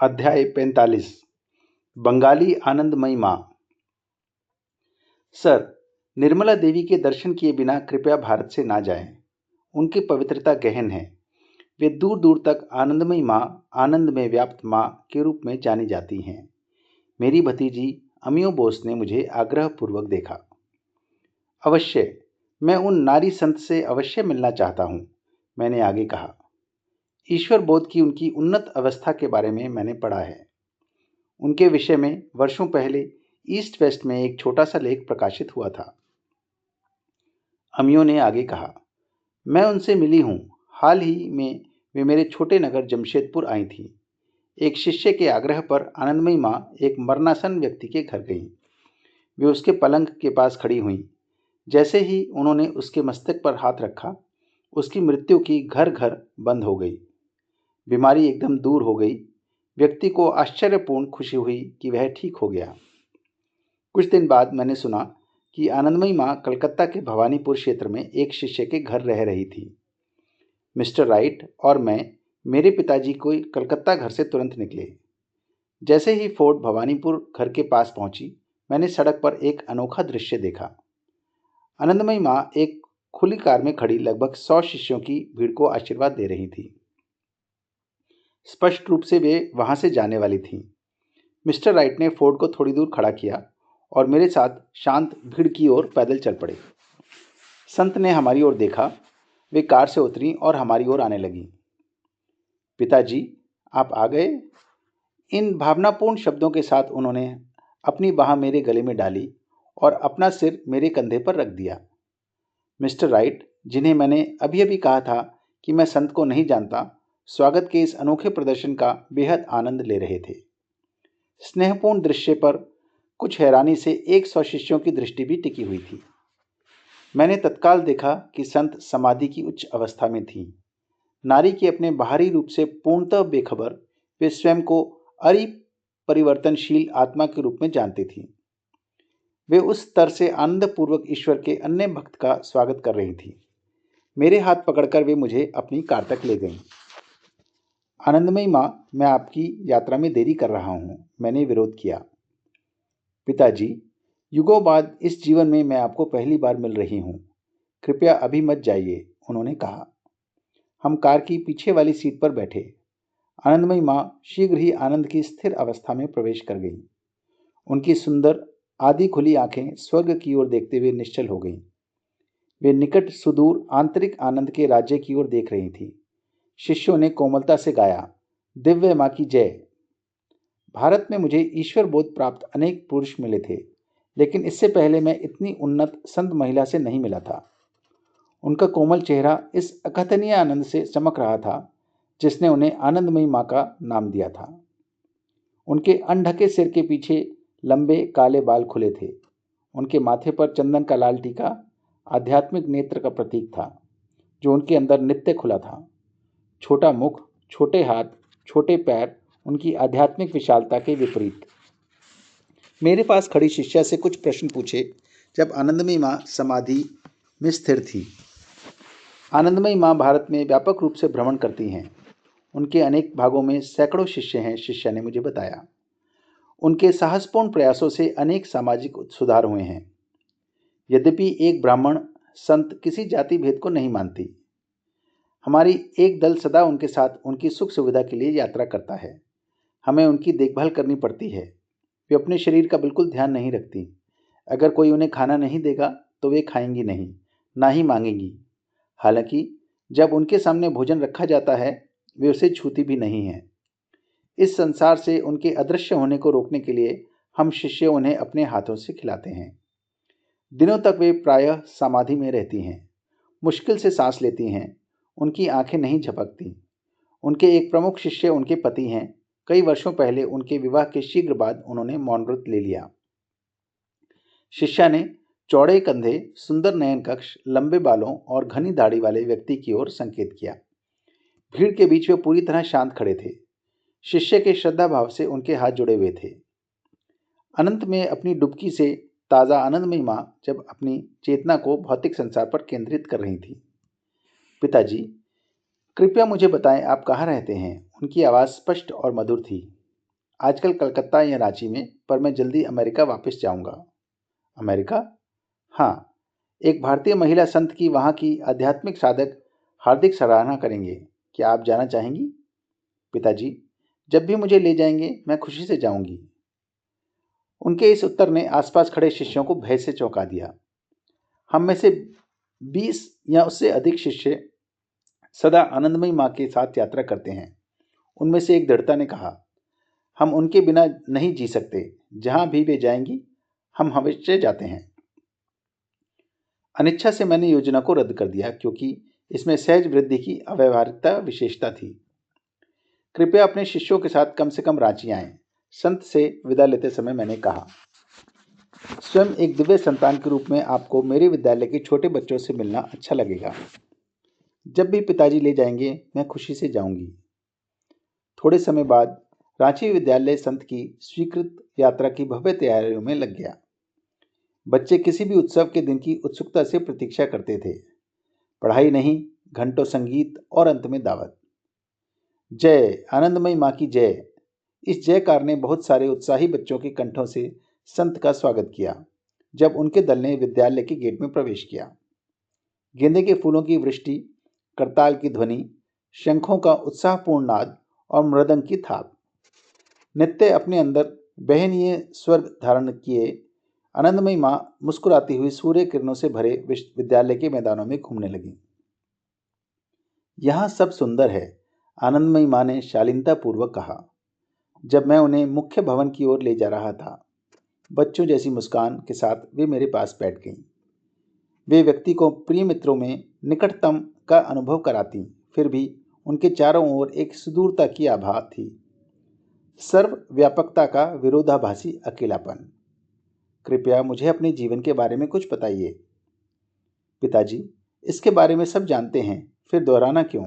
अध्याय 45 बंगाली आनंदमयी माँ। सर, निर्मला देवी के दर्शन किए बिना कृपया भारत से ना जाएं। उनकी पवित्रता गहन है। वे दूर दूर तक आनंदमयी माँ, आनंद में व्याप्त माँ के रूप में जानी जाती हैं। मेरी भतीजी अमियो बोस ने मुझे आग्रहपूर्वक देखा। अवश्य, मैं उन नारी संत से अवश्य मिलना चाहता हूँ, मैंने आगे कहा। ईश्वर बोध की उनकी उन्नत अवस्था के बारे में मैंने पढ़ा है। उनके विषय में वर्षों पहले ईस्ट वेस्ट में एक छोटा सा लेख प्रकाशित हुआ था। अमियो ने आगे कहा, मैं उनसे मिली हूँ। हाल ही में वे मेरे छोटे नगर जमशेदपुर आई थी। एक शिष्य के आग्रह पर आनंदमयी माँ एक मरणासन व्यक्ति के घर गई। वे उसके पलंग के पास खड़ी हुईं। जैसे ही उन्होंने उसके मस्तक पर हाथ रखा, उसकी मृत्यु की घर घर बंद हो गई। बीमारी एकदम दूर हो गई। व्यक्ति को आश्चर्यपूर्ण खुशी हुई कि वह ठीक हो गया। कुछ दिन बाद मैंने सुना कि आनंदमयी माँ कलकत्ता के भवानीपुर क्षेत्र में एक शिष्य के घर रह रही थी। मिस्टर राइट और मैं मेरे पिताजी को कलकत्ता घर से तुरंत निकले। जैसे ही फोर्ड भवानीपुर घर के पास पहुंची, मैंने सड़क पर एक अनोखा दृश्य देखा। आनंदमयी माँ एक खुली कार में खड़ी लगभग 100 शिष्यों की भीड़ को आशीर्वाद दे रही थी। स्पष्ट रूप से वे वहां से जाने वाली थीं। मिस्टर राइट ने फोर्ड को थोड़ी दूर खड़ा किया और मेरे साथ शांत भीड़ की ओर पैदल चल पड़े। संत ने हमारी ओर देखा। वे कार से उतरी और हमारी ओर आने लगी। पिताजी, आप आ गए। इन भावनापूर्ण शब्दों के साथ उन्होंने अपनी बाह मेरे गले में डाली और अपना सिर मेरे कंधे पर रख दिया। मिस्टर राइट, जिन्हें मैंने अभी अभी कहा था कि मैं संत को नहीं जानता, स्वागत के इस अनोखे प्रदर्शन का बेहद आनंद ले रहे थे। स्नेहपूर्ण दृश्य पर कुछ हैरानी से 100 शिष्यों की दृष्टि भी टिकी हुई थी। मैंने तत्काल देखा कि संत समाधि की उच्च अवस्था में थी। नारी के अपने बाहरी रूप से पूर्णतः बेखबर, वे स्वयं को परिवर्तनशील आत्मा के रूप में जानती थी। वे उस स्तर से आनंदपूर्वक ईश्वर के अन्य भक्त का स्वागत कर रही थी। मेरे हाथ पकड़कर वे मुझे अपनी कार तक ले गईं। आनंदमयी माँ, मैं आपकी यात्रा में देरी कर रहा हूँ, मैंने विरोध किया। पिताजी, युगों बाद इस जीवन में मैं आपको पहली बार मिल रही हूँ। कृपया अभी मत जाइए, उन्होंने कहा। हम कार की पीछे वाली सीट पर बैठे। आनंदमयी माँ शीघ्र ही आनंद की स्थिर अवस्था में प्रवेश कर गई। उनकी सुंदर आधी खुली आंखें स्वर्ग की ओर देखते हुए निश्चल हो गईं। वे निकट सुदूर आंतरिक आनंद के राज्य की ओर देख रही थी। शिष्यों ने कोमलता से गाया, दिव्य माँ की जय। भारत में मुझे ईश्वर बोध प्राप्त अनेक पुरुष मिले थे, लेकिन इससे पहले मैं इतनी उन्नत संत महिला से नहीं मिला था। उनका कोमल चेहरा इस अकथनीय आनंद से चमक रहा था जिसने उन्हें आनंदमयी माँ का नाम दिया था। उनके अनढके सिर के पीछे लंबे काले बाल खुले थे। उनके माथे पर चंदन का लाल टीका आध्यात्मिक नेत्र का प्रतीक था, जो उनके अंदर नित्य खुला था। छोटा मुख, छोटे हाथ, छोटे पैर, उनकी आध्यात्मिक विशालता के विपरीत। मेरे पास खड़ी शिष्या से कुछ प्रश्न पूछे जब आनंदमयी माँ समाधि में स्थिर थी। आनंदमयी माँ भारत में व्यापक रूप से भ्रमण करती हैं। उनके अनेक भागों में सैकड़ों शिष्य हैं, शिष्या ने मुझे बताया। उनके साहसपूर्ण प्रयासों से अनेक सामाजिक सुधार हुए हैं। यद्यपि एक ब्राह्मण संत किसी जाति भेद को नहीं मानती। हमारी एक दल सदा उनके साथ उनकी सुख सुविधा के लिए यात्रा करता है। हमें उनकी देखभाल करनी पड़ती है। वे अपने शरीर का बिल्कुल ध्यान नहीं रखती। अगर कोई उन्हें खाना नहीं देगा तो वे खाएंगी नहीं, ना ही मांगेंगी। हालांकि जब उनके सामने भोजन रखा जाता है, वे उसे छूती भी नहीं हैं। इस संसार से उनके अदृश्य होने को रोकने के लिए हम शिष्य उन्हें अपने हाथों से खिलाते हैं। दिनों तक वे प्रायः समाधि में रहती हैं, मुश्किल से सांस लेती हैं, उनकी आंखें नहीं झपकती। उनके एक प्रमुख शिष्य उनके पति हैं। कई वर्षों पहले उनके विवाह के शीघ्र बाद उन्होंने मौन व्रत ले लिया। शिष्या ने चौड़े कंधे, सुंदर नयन कक्ष, लंबे बालों और घनी दाढ़ी वाले व्यक्ति की ओर संकेत किया। भीड़ के बीच वे पूरी तरह शांत खड़े थे। शिष्य के श्रद्धा भाव से उनके हाथ जुड़े हुए थे। अनंत में अपनी डुबकी से ताज़ा आनंदमयी माँ जब अपनी चेतना को भौतिक संसार पर केंद्रित कर रही थी। पिताजी, कृपया मुझे बताएं, आप कहाँ रहते हैं? उनकी आवाज़ स्पष्ट और मधुर थी। आजकल कलकत्ता या रांची में, पर मैं जल्दी अमेरिका वापस जाऊंगा। अमेरिका? हाँ, एक भारतीय महिला संत की वहाँ की आध्यात्मिक साधक हार्दिक सराहना करेंगे। क्या आप जाना चाहेंगी? पिताजी, जब भी मुझे ले जाएंगे मैं खुशी से जाऊंगी। उनके इस उत्तर ने आसपास खड़े शिष्यों को भय से चौंका दिया। हम में से 20 या उससे अधिक शिष्य सदा आनंदमयी माँ के साथ यात्रा करते हैं। उनमें से एक दृढ़ता ने कहा, हम उनके बिना नहीं जी सकते। जहां भी वे जाएंगी हम अवश्य जाते हैं। अनिच्छा से मैंने योजना को रद्द कर दिया, क्योंकि इसमें सहज वृद्धि की अव्यवहारिकता विशेषता थी। कृपया अपने शिष्यों के साथ कम से कम रांची आएं। संत से विदा लेते समय मैंने कहा, स्वयं एक दिव्य संतान के रूप में आपको मेरे विद्यालय के छोटे बच्चों से मिलना अच्छा लगेगा। जब भी पिताजी ले जाएंगे मैं खुशी से जाऊंगी। थोड़े समय बाद रांची विद्यालय संत की स्वीकृत यात्रा की भव्य तैयारियों में लग गया। बच्चे किसी भी उत्सव के दिन की उत्सुकता से प्रतीक्षा करते थे। पढ़ाई नहीं, घंटों संगीत और अंत में दावत। जय आनंदमयी माँ की जय। इस जयकार ने बहुत सारे उत्साही बच्चों के कंठों से संत का स्वागत किया जब उनके दल ने विद्यालय के गेट में प्रवेश किया। गेंदे के फूलों की वृष्टि, करताल की ध्वनि, शंखों का उत्साहपूर्ण नाद और मृदंग की थाप। नित्य अपने अंदर बहनीय स्वर धारण किए आनंदमयी माँ मुस्कुराती हुई सूर्य किरणों से भरे विद्यालय के मैदानों में घूमने लगी। यहाँ सब सुंदर है, आनंदमयी माँ ने शालीनता पूर्वक कहा जब मैं उन्हें मुख्य भवन की ओर ले जा रहा था। बच्चों जैसी मुस्कान के साथ वे मेरे पास बैठ गईं। वे व्यक्ति को प्रिय मित्रों में निकटतम का अनुभव कराती, फिर भी उनके चारों ओर एक सुदूरता की आभा थी, सर्वव्यापकता का विरोधाभासी अकेलापन। कृपया मुझे अपने जीवन के बारे में कुछ बताइए। पिताजी, इसके बारे में सब जानते हैं, फिर दोहराना क्यों?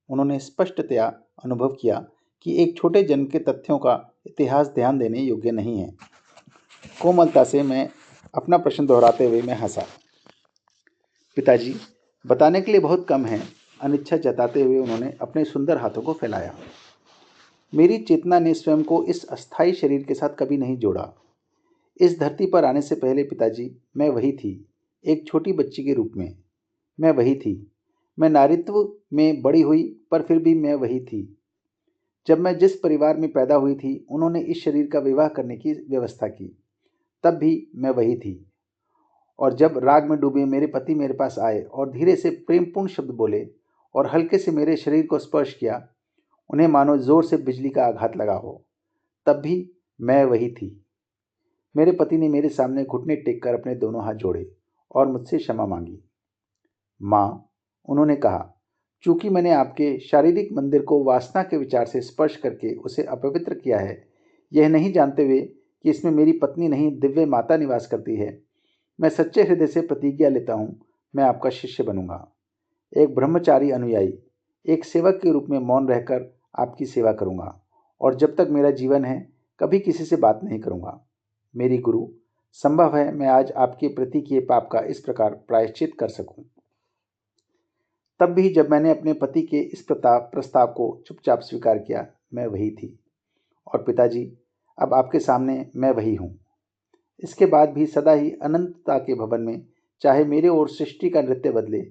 उन्होंने स्पष्टतया अनुभव किया कि एक छोटे जन्म के तथ्यों का इतिहास ध्यान देने योग्य नहीं है। कोमलता से मैं अपना प्रश्न दोहराते हुए मैं हंसा। पिताजी, बताने के लिए बहुत कम है। अनिच्छा जताते हुए उन्होंने अपने सुंदर हाथों को फैलाया। मेरी चेतना ने स्वयं को इस अस्थायी शरीर के साथ कभी नहीं जोड़ा। इस धरती पर आने से पहले पिताजी, मैं वही थी, एक छोटी बच्ची के रूप में। मैं वही थी। मैं नारीत्व में बड़ी हुई, पर फिर भी मैं वही थी। जब मैं जिस परिवार में पैदा हुई थी उन्होंने इस शरीर का विवाह करने की व्यवस्था की, तब भी मैं वही थी। और जब राग में डूबे मेरे पति मेरे पास आए और धीरे से प्रेमपूर्ण शब्द बोले और हल्के से मेरे शरीर को स्पर्श किया, उन्हें मानो जोर से बिजली का आघात लगा हो, तब भी मैं वही थी। मेरे पति ने मेरे सामने घुटने टेक कर अपने दोनों हाथ जोड़े और मुझसे क्षमा मांगी। माँ, उन्होंने कहा, चूंकि मैंने आपके शारीरिक मंदिर को वासना के विचार से स्पर्श करके उसे अपवित्र किया है, यह नहीं जानते हुए कि इसमें मेरी पत्नी नहीं दिव्य माता निवास करती है, मैं सच्चे हृदय से प्रतिज्ञा लेता हूँ, मैं आपका शिष्य बनूंगा। एक ब्रह्मचारी अनुयायी, एक सेवक के रूप में मौन रहकर आपकी सेवा करूंगा और जब तक मेरा जीवन है कभी किसी से बात नहीं करूंगा। मेरी गुरु, संभव है मैं आज आपके प्रति किए पाप का इस प्रकार प्रायश्चित कर सकूं। तब भी जब मैंने अपने पति के इस प्रस्ताव को चुपचाप स्वीकार किया, मैं वही थी। और पिताजी, अब आपके सामने मैं वही हूँ। इसके बाद भी सदा ही अनंतता के भवन में चाहे मेरे ओर सृष्टि का नृत्य बदले,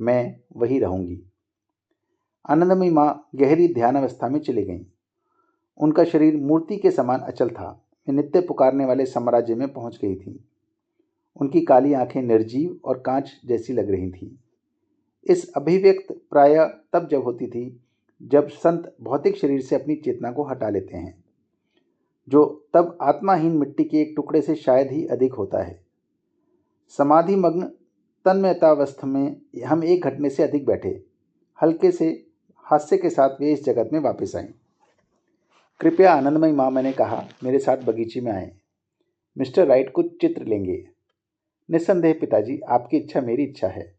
मैं वही रहूंगी। आनंदमयी माँ गहरी ध्यानावस्था में चली गईं। उनका शरीर मूर्ति के समान अचल था। वे नित्य पुकारने वाले साम्राज्य में पहुंच गई थीं। उनकी काली आंखें निर्जीव और कांच जैसी लग रही थीं। इस अभिव्यक्त प्रायः तब जब होती थी जब संत भौतिक शरीर से अपनी चेतना को हटा लेते हैं, जो तब आत्माहीन मिट्टी के एक टुकड़े से शायद ही अधिक होता है। समाधि मग्न तन्मयतावस्था में हम एक घंटे से अधिक बैठे। हल्के से हास्य के साथ वे इस जगत में वापस आए। कृपया आनंदमयी माँ, मैंने कहा, मेरे साथ बगीचे में आए। मिस्टर राइट कुछ चित्र लेंगे। निस्संदेह पिताजी, आपकी इच्छा मेरी इच्छा है।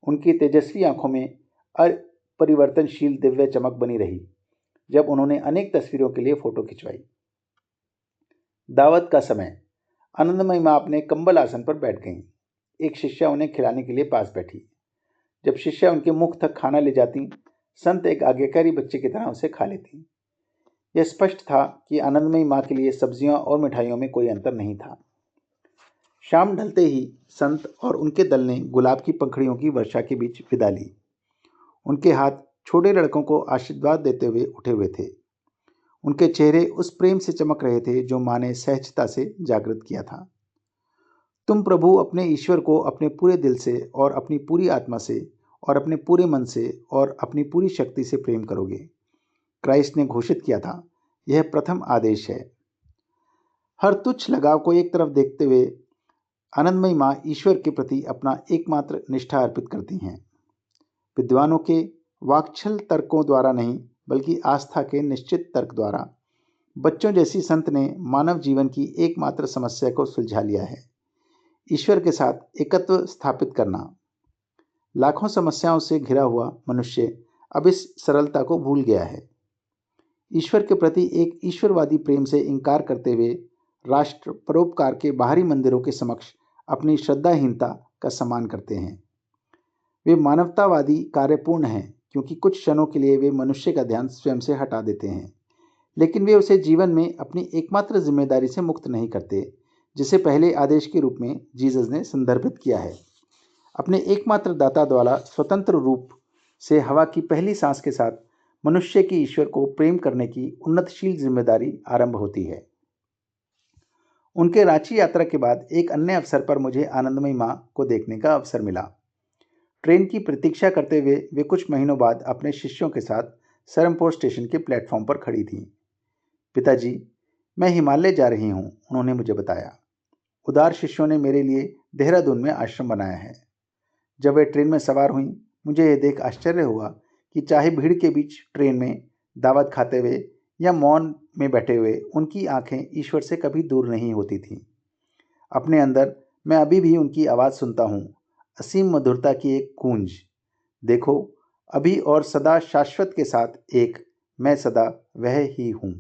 उनकी तेजस्वी आंखों में अपरिवर्तनशील दिव्य चमक बनी रही जब उन्होंने अनेक तस्वीरों के लिए फोटो खिंचवाई। दावत का समय। आनंदमयी माँ अपने कंबल आसन पर बैठ गईं। एक शिष्या उन्हें खिलाने के लिए पास बैठी। जब शिष्या उनके मुख तक खाना ले जाती, संत एक आज्ञाकारी बच्चे की तरह उसे खा लेती। यह स्पष्ट था कि आनंदमयी माँ के लिए सब्जियों और मिठाइयों में कोई अंतर नहीं था। शाम ढलते ही संत और उनके दल ने गुलाब की पंखुड़ियों की वर्षा के बीच विदा ली। उनके हाथ छोटे लड़कों को आशीर्वाद देते हुए उठे हुए थे। उनके चेहरे उस प्रेम से चमक रहे थे जो माँ ने सहजता से जागृत किया था। तुम प्रभु अपने ईश्वर को अपने पूरे दिल से और अपनी पूरी आत्मा से और अपने पूरे मन से और अपनी पूरी शक्ति से प्रेम करोगे, क्राइस्ट ने घोषित किया था। यह प्रथम आदेश है। हर तुच्छ लगाव को एक तरफ देखते हुए आनंदमयी माँ ईश्वर के प्रति अपना एकमात्र निष्ठा अर्पित करती हैं। विद्वानों के वाक्छल तर्कों द्वारा नहीं, बल्कि आस्था के निश्चित तर्क द्वारा बच्चों जैसी संत ने मानव जीवन की एकमात्र समस्या को सुलझा लिया है, ईश्वर के साथ एकत्व स्थापित करना। लाखों समस्याओं से घिरा हुआ मनुष्य अब इस सरलता को भूल गया है। ईश्वर के प्रति एक ईश्वरवादी प्रेम से इनकार करते हुए राष्ट्र परोपकार के बाहरी मंदिरों के समक्ष अपनी श्रद्धाहीनता का सम्मान करते हैं। वे मानवतावादी कार्यपूर्ण हैं क्योंकि कुछ क्षणों के लिए वे मनुष्य का ध्यान स्वयं से हटा देते हैं, लेकिन वे उसे जीवन में अपनी एकमात्र जिम्मेदारी से मुक्त नहीं करते, जिसे पहले आदेश के रूप में जीसस ने संदर्भित किया है। अपने एकमात्र दाता द्वारा स्वतंत्र रूप से हवा की पहली सांस के साथ मनुष्य की ईश्वर को प्रेम करने की उन्नतशील जिम्मेदारी आरंभ होती है। उनके रांची यात्रा के बाद एक अन्य अवसर पर मुझे आनंदमयी माँ को देखने का अवसर मिला। ट्रेन की प्रतीक्षा करते हुए वे कुछ महीनों बाद अपने शिष्यों के साथ सरमपोर स्टेशन के प्लेटफॉर्म पर खड़ी थीं। पिताजी, मैं हिमालय जा रही हूँ, उन्होंने मुझे बताया। उदार शिष्यों ने मेरे लिए देहरादून में आश्रम बनाया है। जब वे ट्रेन में सवार हुई, मुझे यह देख आश्चर्य हुआ कि चाहे भीड़ के बीच ट्रेन में दावत खाते हुए या मौन में बैठे हुए, उनकी आंखें ईश्वर से कभी दूर नहीं होती थीं। अपने अंदर मैं अभी भी उनकी आवाज़ सुनता हूँ, असीम मधुरता की एक गूंज। देखो, अभी और सदा शाश्वत के साथ एक, मैं सदा वह ही हूँ।